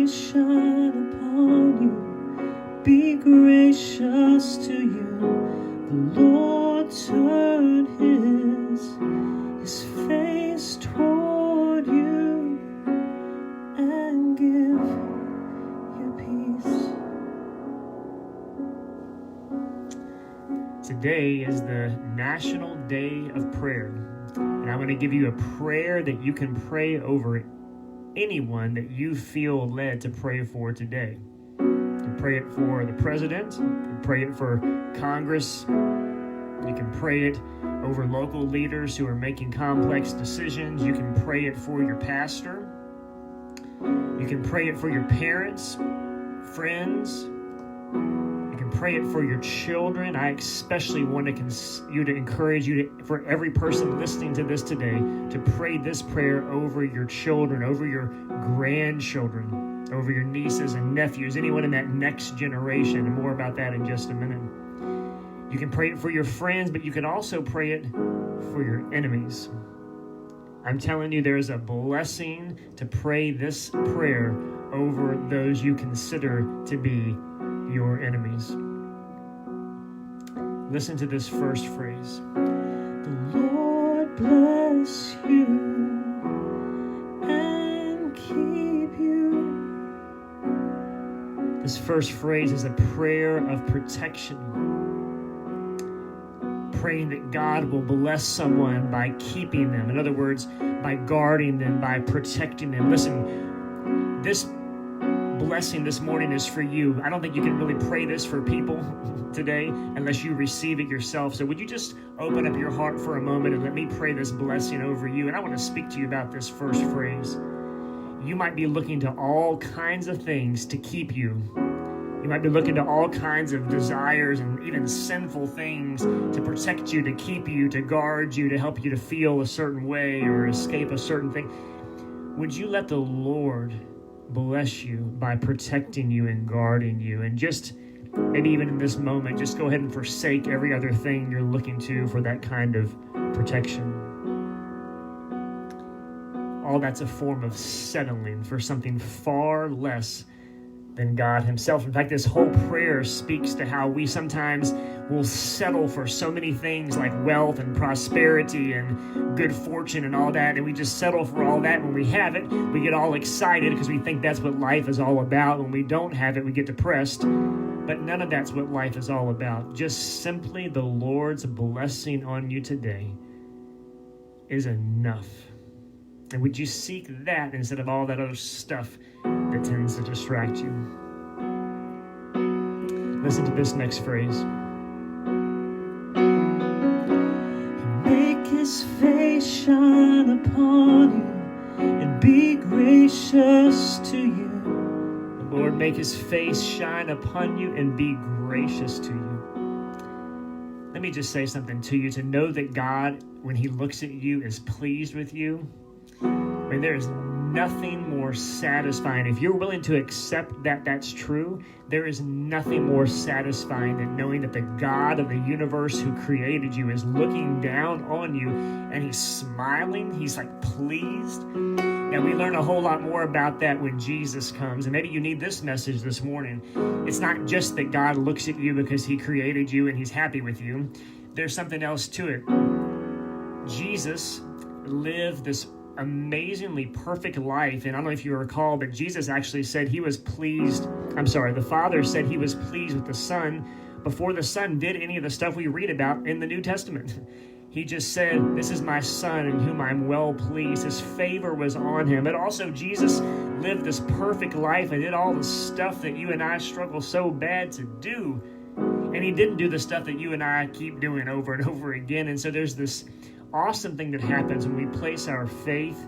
face shine upon you, be gracious to you. The Lord turn his face toward you and give you peace. Today is the National Day of Prayer, and I'm going to give you a prayer that you can pray over anyone that you feel led to pray for today. You can pray it for the president, you can pray it for Congress, you can pray it over local leaders who are making complex decisions, you can pray it for your pastor, you can pray it for your parents, friends, you can pray it for your children. I especially want to encourage you to, for every person listening to this today, to pray this prayer over your children, over your grandchildren, over your nieces and nephews, anyone in that next generation, and more about that in just a minute. You can pray it for your friends, but you can also pray it for your enemies. I'm telling you, there is a blessing to pray this prayer over those you consider to be your enemies. Listen to this first phrase. The Lord bless you and keep you. This first phrase is a prayer of protection. Praying that God will bless someone by keeping them. In other words, by guarding them, by protecting them. Listen, this blessing this morning is for you. I don't think you can really pray this for people today unless you receive it yourself. So would you just open up your heart for a moment and let me pray this blessing over you? And I want to speak to you about this first phrase. You might be looking to all kinds of things to keep you. You might be looking to all kinds of desires and even sinful things to protect you, to keep you, to guard you, to help you to feel a certain way or escape a certain thing. Would you let the Lord bless you by protecting you and guarding you? And just maybe even in this moment, just go ahead and forsake every other thing you're looking to for that kind of protection. All that's a form of settling for something far less than God himself. In fact, this whole prayer speaks to how we sometimes will settle for so many things like wealth and prosperity and good fortune and all that, and we just settle for all that. When we have it, we get all excited because we think that's what life is all about. When we don't have it, we get depressed. But none of that's what life is all about. Just simply the Lord's blessing on you today is enough. And would you seek that instead of all that other stuff that tends to distract you? Listen to this next phrase. Make his face shine upon you and be gracious to you. The Lord make his face shine upon you and be gracious to you. Let me just say something to you. To know that God, when he looks at you, is pleased with you. I mean, there is nothing more satisfying. If you're willing to accept that that's true, there is nothing more satisfying than knowing that the God of the universe who created you is looking down on you and he's smiling. He's like pleased. And we learn a whole lot more about that when Jesus comes. And maybe you need this message this morning. It's not just that God looks at you because he created you and he's happy with you. There's something else to it. Jesus lived this amazingly perfect life. And I don't know if you recall, but Jesus actually said he was pleased. The Father said he was pleased with the Son before the Son did any of the stuff we read about in the New Testament. He just said, this is my Son in whom I'm well pleased. His favor was on him. But also Jesus lived this perfect life and did all the stuff that you and I struggle so bad to do. And he didn't do the stuff that you and I keep doing over and over again. And so there's this awesome thing that happens when we place our faith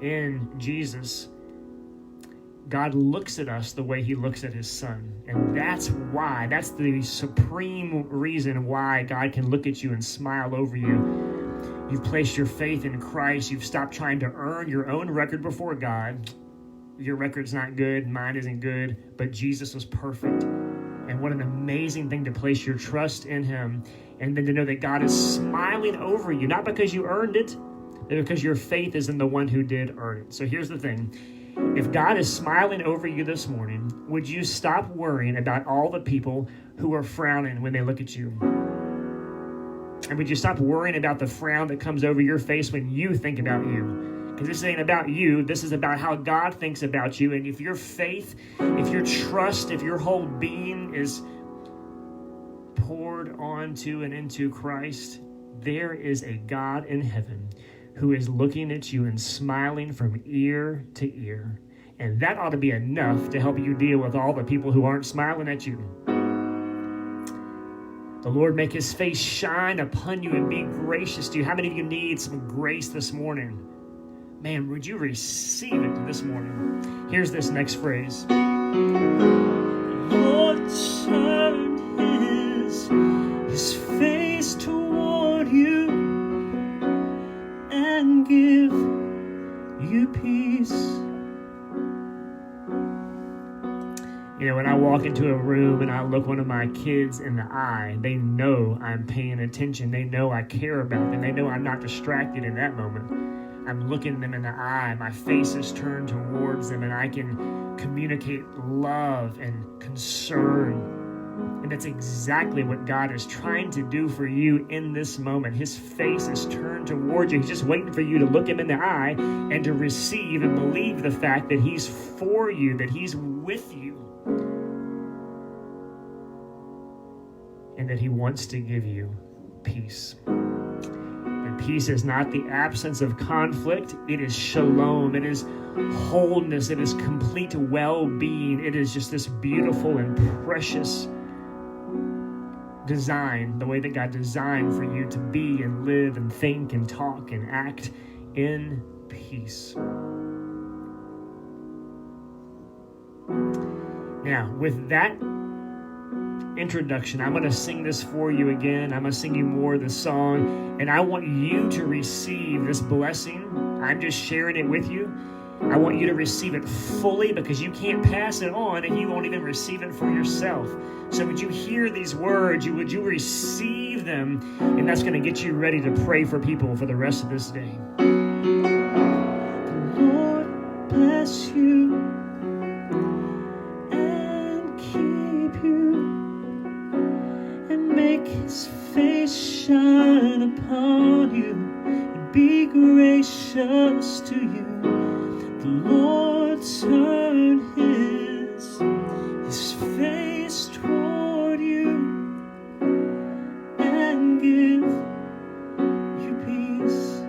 in Jesus. God looks at us the way he looks at his Son. And that's the supreme reason why God can look at you and smile over you. You've placed your faith in Christ. You've stopped trying to earn your own record before God. Your record's not good. Mine isn't good. But Jesus was perfect. And what an amazing thing to place your trust in him. And then to know that God is smiling over you, not because you earned it, but because your faith is in the one who did earn it. So here's the thing. If God is smiling over you this morning, would you stop worrying about all the people who are frowning when they look at you? And would you stop worrying about the frown that comes over your face when you think about you? Because this ain't about you. This is about how God thinks about you. And if your faith, if your trust, if your whole being is poured onto and into Christ, there is a God in heaven who is looking at you and smiling from ear to ear. And that ought to be enough to help you deal with all the people who aren't smiling at you. The Lord make his face shine upon you and be gracious to you. How many of you need some grace this morning? Man, would you receive it this morning? Here's this next phrase. The Lord turned his face toward you and give you peace. You know, when I walk into a room and I look one of my kids in the eye, they know I'm paying attention. They know I care about them. They know I'm not distracted in that moment. I'm looking them in the eye. My face is turned towards them, and I can communicate love and concern. And that's exactly what God is trying to do for you in this moment. His face is turned towards you. He's just waiting for you to look him in the eye and to receive and believe the fact that he's for you, that he's with you, and that he wants to give you peace. And peace is not the absence of conflict. It is shalom. It is wholeness. It is complete well-being. It is just this beautiful and precious design, the way that God designed for you to be and live and think and talk and act in peace. Now, with that introduction, I'm going to sing this for you again. I'm going to sing you more of the song, and I want you to receive this blessing. I'm just sharing it with you. I want you to receive it fully, because you can't pass it on and you won't even receive it for yourself. So would you hear these words? Would you receive them? And that's going to get you ready to pray for people for the rest of this day. The Lord bless you and keep you, and make his face shine upon you and be gracious to you. The Lord turn his face toward you and give you peace.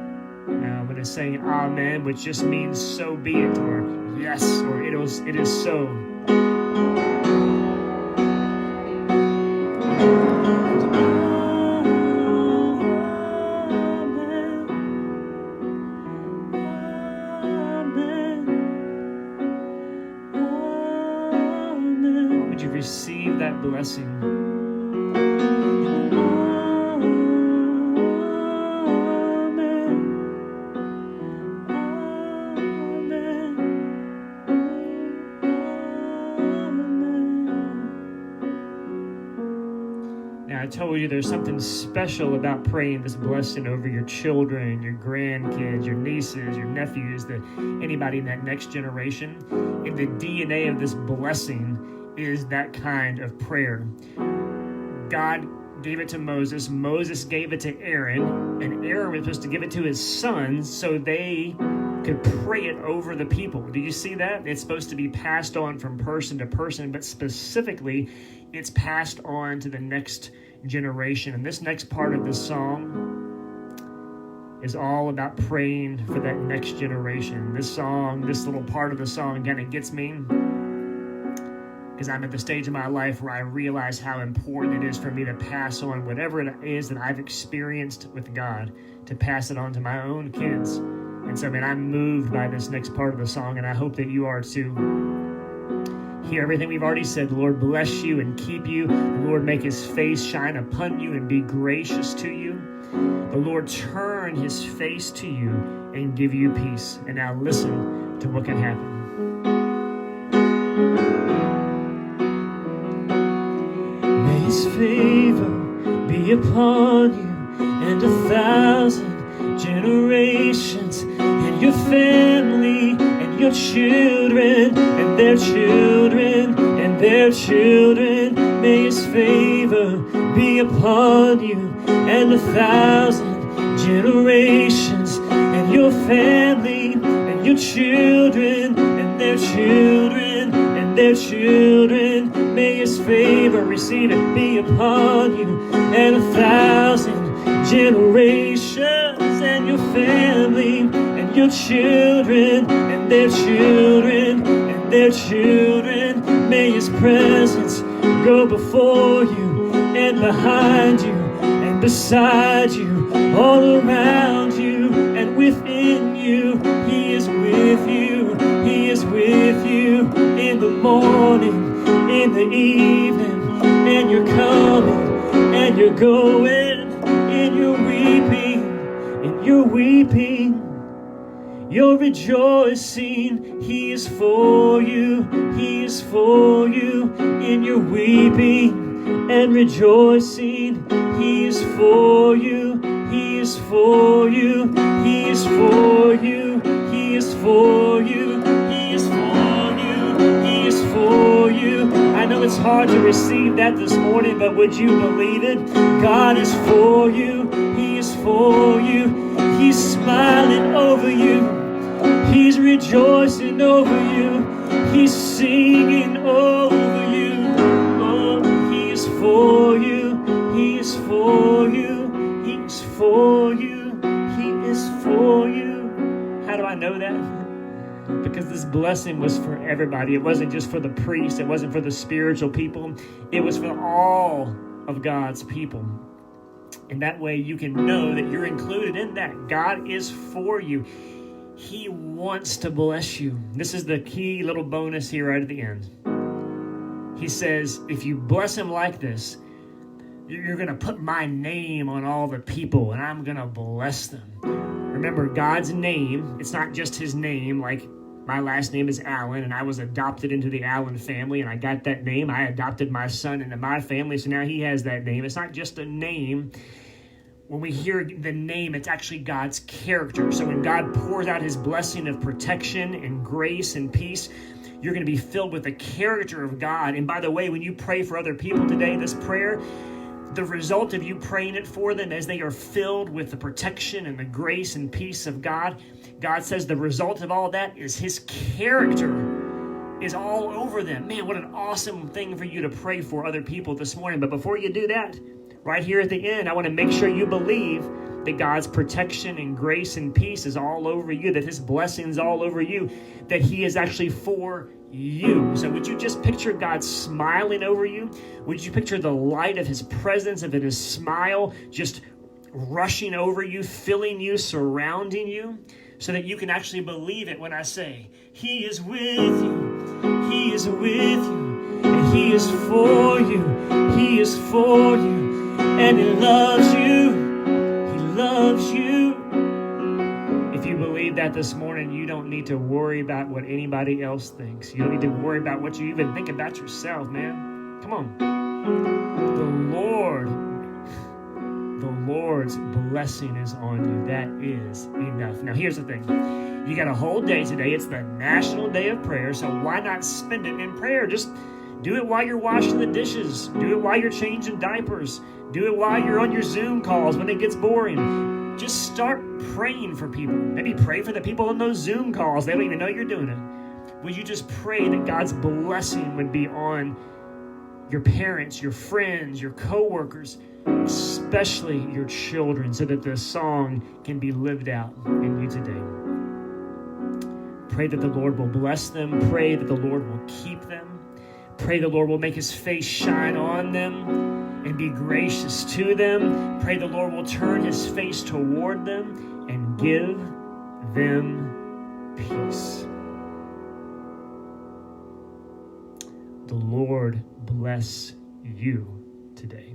Now I'm going to say amen, which just means so be it, or yes, or it is so. Receive that blessing. Now, I told you there's something special about praying this blessing over your children, your grandkids, your nieces, your nephews, anybody in that next generation. In the DNA of this blessing is that kind of prayer. God gave it to Moses. Moses gave it to Aaron, and Aaron was supposed to give it to his sons so they could pray it over the people. Do you see that? It's supposed to be passed on from person to person, but specifically, it's passed on to the next generation. And this next part of this song is all about praying for that next generation. This little part of the song kind of gets me, because I'm at the stage of my life where I realize how important it is for me to pass on whatever it is that I've experienced with God, to pass it on to my own kids. And so, man, I'm moved by this next part of the song, and I hope that you are too. Hear everything we've already said. The Lord bless you and keep you. The Lord make his face shine upon you and be gracious to you. The Lord turn his face to you and give you peace. And now listen to what can happen. His favor be upon you and 1,000 generations, and your family and your children and their children and their children. May his favor be upon you and 1,000 generations, and your family and your children and their children and their children. May his favor, receive it, be upon you and 1,000 generations, and your family and your children and their children and their children. May his presence go before you and behind you and beside you, all around you and within you. He is with you. He is with you in the morning, in the evening, and you're coming and you're going, and you're weeping and you're weeping. You're rejoicing. He is for you. He is for you in your weeping and rejoicing. He is for you. He is for you. He is for you. He is for you. He is for you. He is for you. I know it's hard to receive that this morning, but would you believe it? God is for you. He is for you. He's smiling over you. He's rejoicing over you. He's singing over you. Oh, he is for you. He is for you. He is for you. He is for you. How do I know that? Because this blessing was for everybody. It wasn't just for the priest. It wasn't for the spiritual people. It was for all of God's people. And that way you can know that you're included in that. God is for you. He wants to bless you. This is the key little bonus here right at the end. He says, if you bless him like this, you're going to put my name on all the people, and I'm going to bless them. Remember, God's name, it's not just his name. Like, my last name is Allen, and I was adopted into the Allen family, and I got that name. I adopted my son into my family, so now he has that name. It's not just a name. When we hear the name, it's actually God's character. So when God pours out his blessing of protection and grace and peace, you're going to be filled with the character of God. And by the way, when you pray for other people today, this prayer, the result of you praying it for them as they are filled with the protection and the grace and peace of God, God says the result of all that is his character is all over them. Man, what an awesome thing for you to pray for other people this morning. But before you do that, right here at the end, I want to make sure you believe that God's protection and grace and peace is all over you, that his blessings all over you, that he is actually for you. So would you just picture God smiling over you? Would you picture the light of his presence, of his smile, just rushing over you, filling you, surrounding you, so that you can actually believe it when I say, he is with you, he is with you, and he is for you, he is for you. And he loves you. He loves you. If you believe that this morning, you don't need to worry about what anybody else thinks. You don't need to worry about what you even think about yourself, man. Come on. The Lord's blessing is on you. That is enough. Now, here's the thing. You got a whole day today. It's the National Day of Prayer, so why not spend it in prayer? Just do it while you're washing the dishes. Do it while you're changing diapers. Do it while you're on your Zoom calls when it gets boring. Just start praying for people. Maybe pray for the people on those Zoom calls. They don't even know you're doing it. Would you just pray that God's blessing would be on your parents, your friends, your coworkers, especially your children, so that the song can be lived out in you today. Pray that the Lord will bless them. Pray that the Lord will keep them. Pray the Lord will make his face shine on them and be gracious to them. Pray the Lord will turn his face toward them and give them peace. The Lord bless you today.